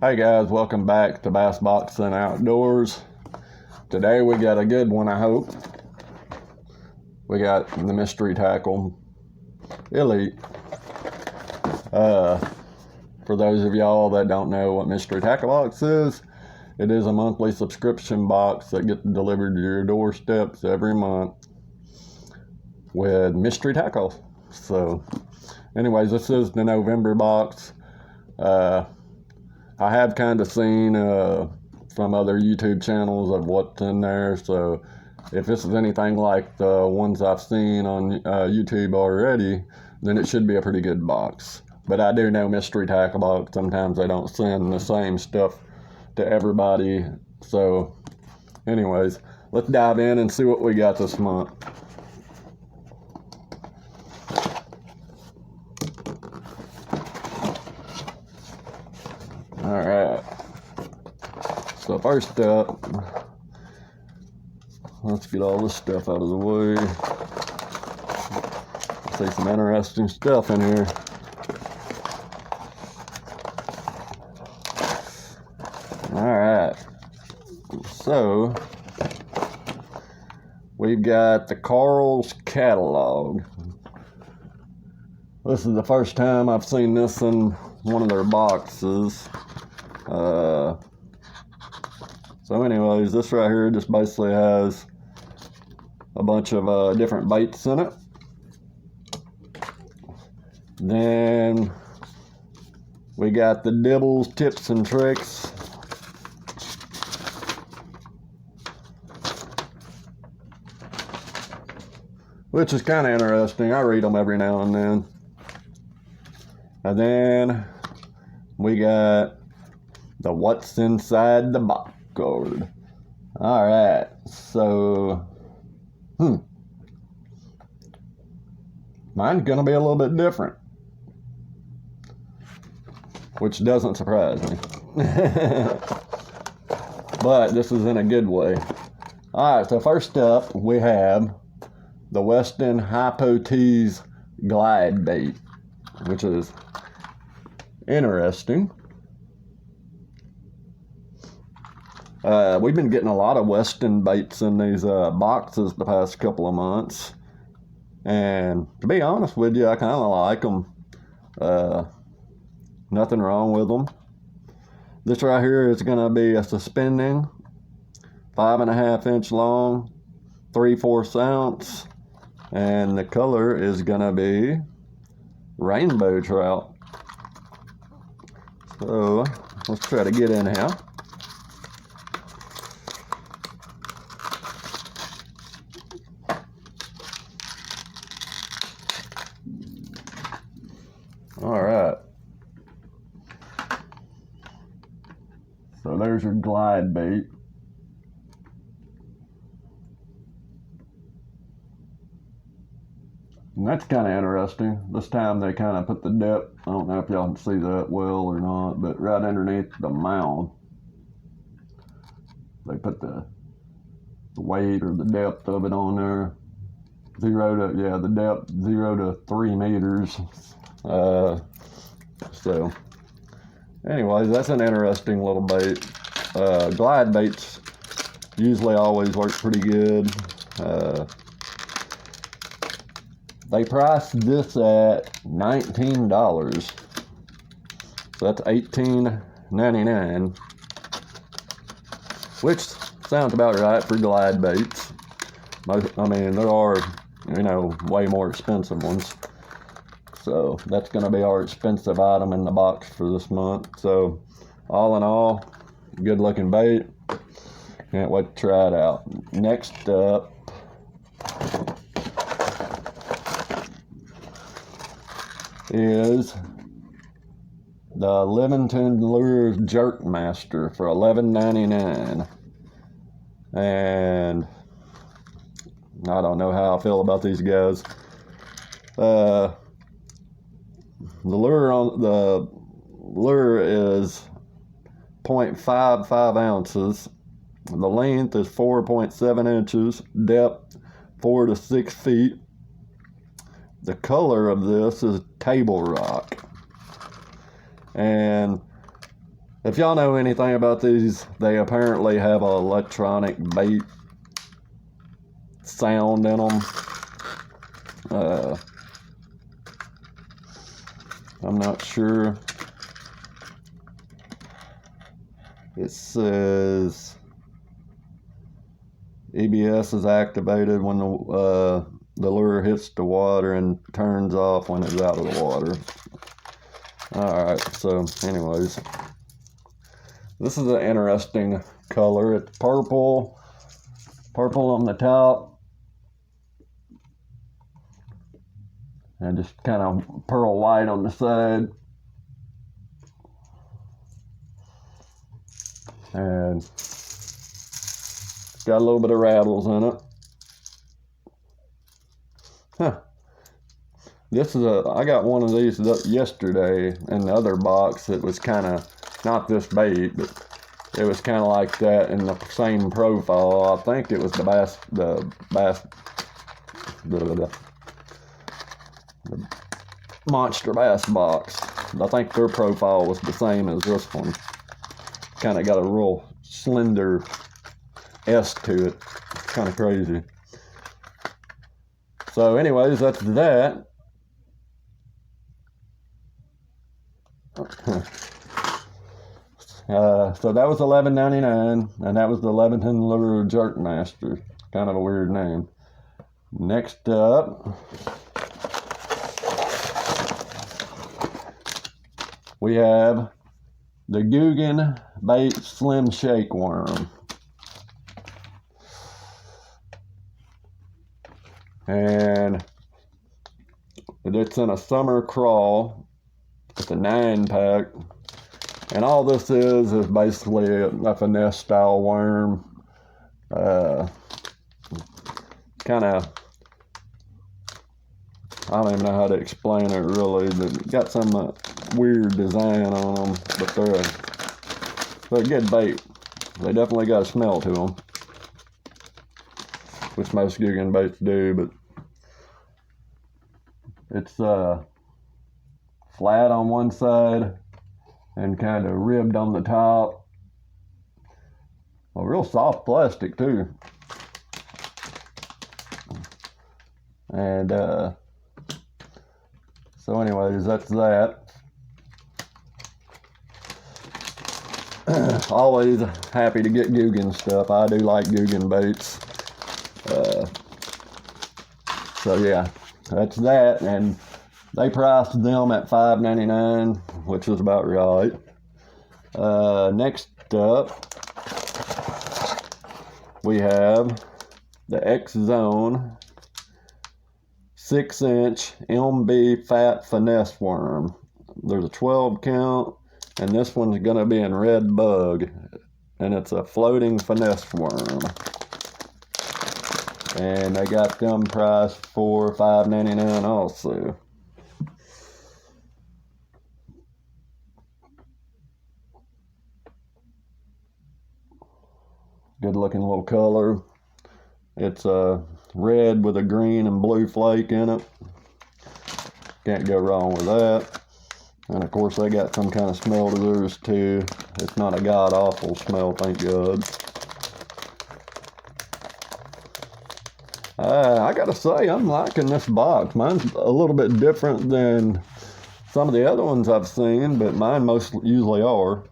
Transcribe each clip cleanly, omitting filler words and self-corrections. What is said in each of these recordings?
Hey guys, welcome back to Bass Boxing Outdoors. Today we got a good one, I hope. We got the Mystery Tackle Elite. For those of y'all that don't know what Mystery Tackle Box is, it is a monthly subscription box that gets delivered to your doorsteps every month with mystery tackle. So anyways, this is the November box. I have kind of seen from other YouTube channels of what's in there, so if this is anything like the ones I've seen on YouTube already, then it should be a pretty good box. But I do know Mystery Tackle Box, sometimes they don't send the same stuff to everybody. So anyways, let's dive in and see what we got this month. Alright, so first up, let's get all this stuff out of the way. See some interesting stuff in here. Alright, so we've got the Carl's catalog. This is the first time I've seen this in one of their boxes. So anyways, this right here just basically has a bunch of different baits in it. Then we got the Dibbles tips and tricks. Which is kind of interesting. I read them every now and then. And then we got the What's Inside the Box card. Alright, so mine's gonna be a little bit different, which doesn't surprise me. But this is in a good way. Alright, so first up we have the Weston Hypotheses glide bait, which is interesting. We've been getting a lot of Weston baits in these boxes the past couple of months, and to be honest with you, I kind of like them. Nothing wrong with them. This right here is going to be a suspending 5.5 inch long, 3/4 ounce, and the color is going to be rainbow trout. So let's try to get in here. All right. So there's your glide bait. And that's kind of interesting. This time they kind of put the depth, I don't know if y'all can see that well or not, but right underneath the mound, they put the weight or the depth of it on there. The depth 0 to 3 meters. So anyways, that's an interesting little bait. Glide baits usually always work pretty good. They priced this at $19. So that's $18.99, which sounds about right for glide baits. I mean, there are, way more expensive ones. So that's going to be our expensive item in the box for this month. So all in all, good looking bait. Can't wait to try it out. Next up is the Leviton Lures Jerk Master for $11.99. And I don't know how I feel about these guys. The lure is 0.55 ounces. The length is 4.7 inches. Depth 4 to 6 feet. The color of this is table rock. And If y'all know anything about these, they apparently have an electronic bait sound in them. I'm not sure. It says EBS is activated when the lure hits the water and turns off when it's out of the water. Alright, so anyways, this is an interesting color. It's purple on the top, and just kind of pearl white on the side. And got a little bit of rattles in it. Huh. I got one of these yesterday in the other box. It was kind of, not this bait, but it was kind of like that in the same profile. I think it was the Monster Bass box. I think their profile was the same as this one. Kind of got a real slender S to it. Kind of crazy. So anyways, that's that. So that was $11.99, and that was the Leviton Lure Jerkmaster. Kind of a weird name. Next up, we have the Ogan Bait Slim Shake Worm. And it's in a summer crawl. It's a 9-pack. And all this is basically a finesse style worm. Kind of, I don't even know how to explain it really. They've got some weird design on them, but they're a good bait. They definitely got a smell to them, which most Ogan baits do, but it's flat on one side and kind of ribbed on the top. A real soft plastic too. And so anyways, that's that. Always happy to get Ogan stuff. I do like Ogan baits. So yeah, that's that. And they priced them at $5.99, which was about right. Next up, we have the xzone 6-inch MB fat finesse worm. There's a 12 count, and this one's gonna be in red bug, and it's a floating finesse worm. And they got them priced for $5.99 also. Good looking little color. It's red with a green and blue flake in it. Can't go wrong with that. And of course they got some kind of smell to theirs too. It's not a god awful smell, thank God. I gotta say, I'm liking this box. Mine's a little bit different than some of the other ones I've seen, but mine most usually are.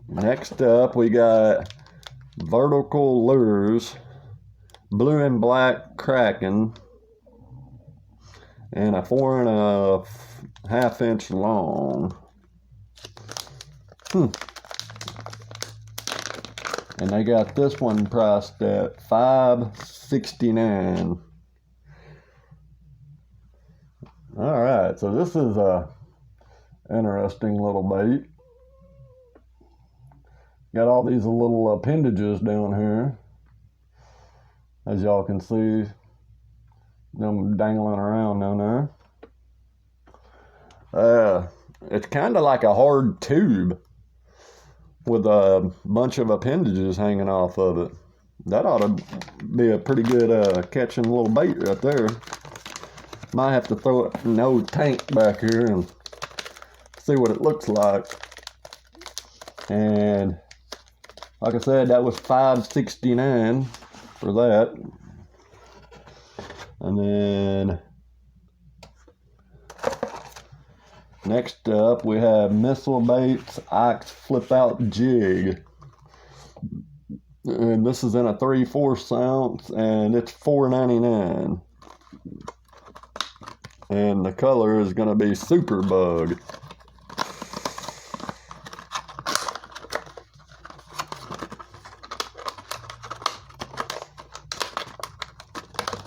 Next up, we got Vertical Lures, blue and black kraken, and a 4.5 inch long. And they got this one priced at $5.69. All right, so this is a interesting little bait. Got all these little appendages down here, as y'all can see them dangling around down there. It's kind of like a hard tube with a bunch of appendages hanging off of it. That ought to be a pretty good catching little bait right there. Might have to throw it in the old tank back here and see what it looks like. And like I said, that was $5.69 for that. And then next up we have Missile Baits Ike's Flip Out Jig. And this is in a 3/4 ounce and it's $4.99. And the color is going to be Super Bug.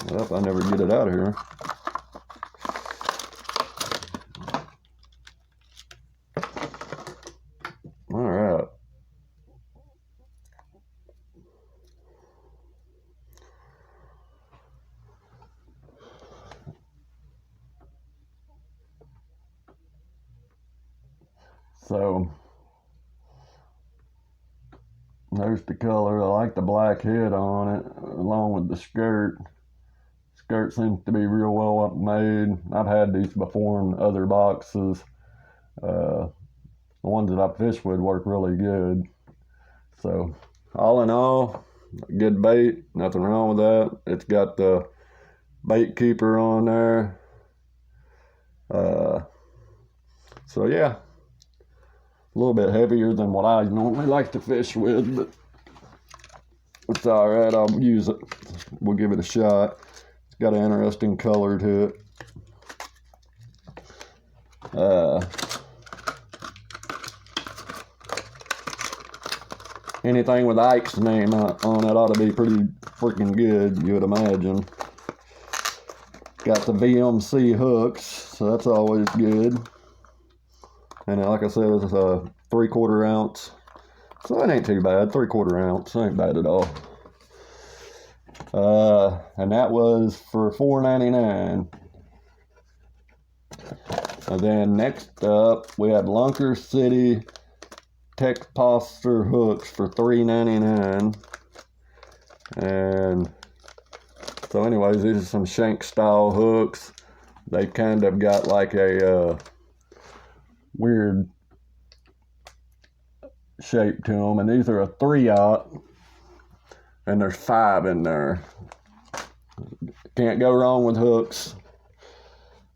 Yep, I never get it out of here. All right. So there's the color. I like the black head on it along with the skirt. Skirt seems to be real well made. I've had these before in other boxes. The ones that I fish with work really good. So all in all, good bait. Nothing wrong with that. It's got the bait keeper on there. So yeah, a little bit heavier than what I normally like to fish with, but it's all right. I'll use it. We'll give it a shot. It's got an interesting color to it. Anything with Ike's name on it ought to be pretty freaking good, you would imagine. Got the VMC hooks, so that's always good. And like I said, it's a 3/4 ounce. So it ain't too bad. 3/4 ounce ain't bad at all. And that was for $4.99. And then next up, we had Lunker City Tech Poster hooks for $3.99. And so anyways, these are some shank style hooks. They kind of got like a weird shape to them, and these are a 3/0, and there's 5 in there. Can't go wrong with hooks.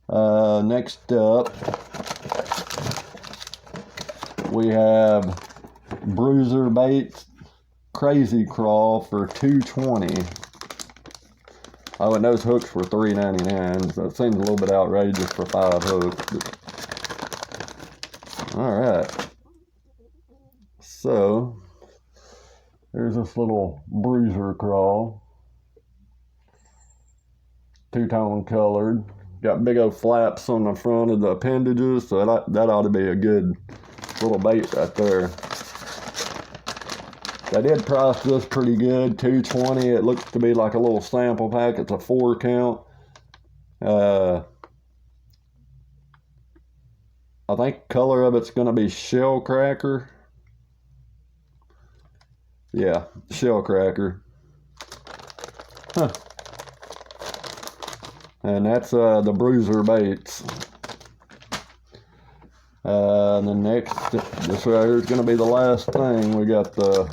Next up, we have Bruiser Baits Crazy Crawl for $2.20. Oh, and those hooks were $3.99, so it seems a little bit outrageous for 5 hooks. But all right. So there's this little bruiser crawl. Two-tone colored. Got big old flaps on the front of the appendages, so that ought to be a good little bait right there. They did price this pretty good, $2.20. It looks to be like a little sample pack. It's a 4 count. I think color of it's going to be shell cracker. Yeah, shell cracker. Huh. And that's the Bruiser Baits. The next, this right here is going to be the last thing. We got the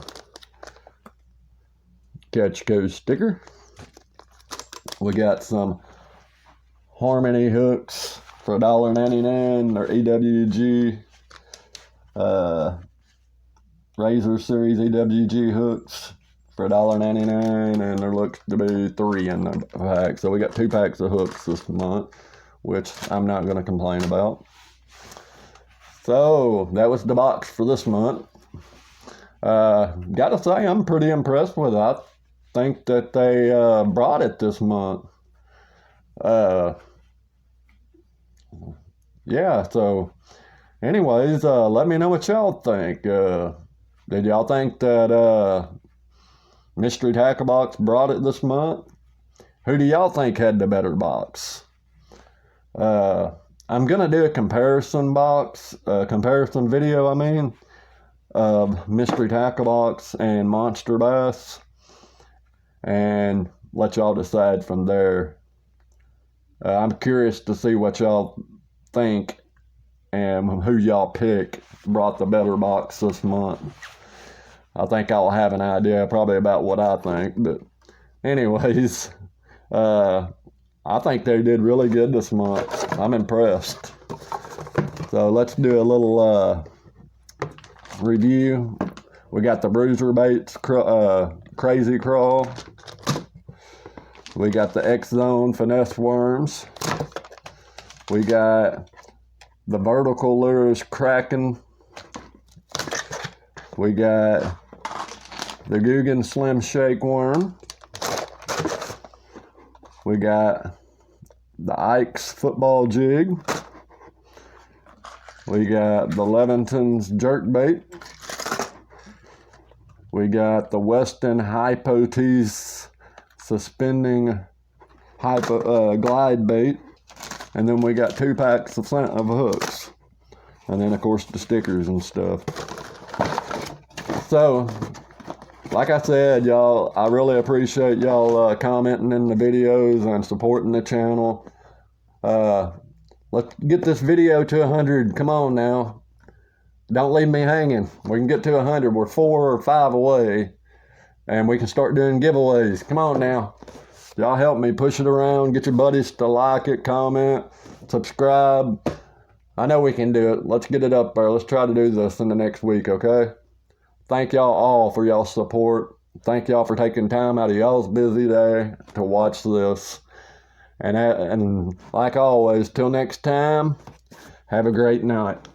Catch Co sticker. We got some Harmony hooks for $1.99. They're EWG Razor Series EWG hooks for $1.99, and there looks to be 3 in the pack. So we got 2 packs of hooks this month, which I'm not going to complain about. So that was the box for this month. Gotta say, I'm pretty impressed with it. I think that they brought it this month. Yeah, so anyways, let me know what y'all think. Did y'all think that Mystery Tackle Box brought it this month? Who do y'all think had the better box? I'm gonna do a comparison video, of Mystery Tackle Box and Monster Bass, and let y'all decide from there. I'm curious to see what y'all think and who y'all pick brought the better box this month. I think I'll have an idea probably about what I think. But anyways, I think they did really good this month. I'm impressed. So let's do a little review. We got the bruiser baits, crazy crawl. We got the xzone finesse worms. We got the vertical lures kraken. We got the ogan slim shake worm. We got the Ike's football jig. We got the Leviton's jerk bait. We got the Weston hypotheses suspending glide bait. And then we got 2 packs of hooks. And then of course the stickers and stuff. So, like I said, y'all, I really appreciate y'all commenting in the videos and supporting the channel. Let's get this video to 100. Come on now. Don't leave me hanging. We can get to 100. We're 4 or 5 away. And we can start doing giveaways. Come on now. Y'all help me push it around. Get your buddies to like it, comment, subscribe. I know we can do it. Let's get it up there. Let's try to do this in the next week, okay? Thank y'all all for y'all's support. Thank y'all for taking time out of y'all's busy day to watch this. And like always, till next time, have a great night.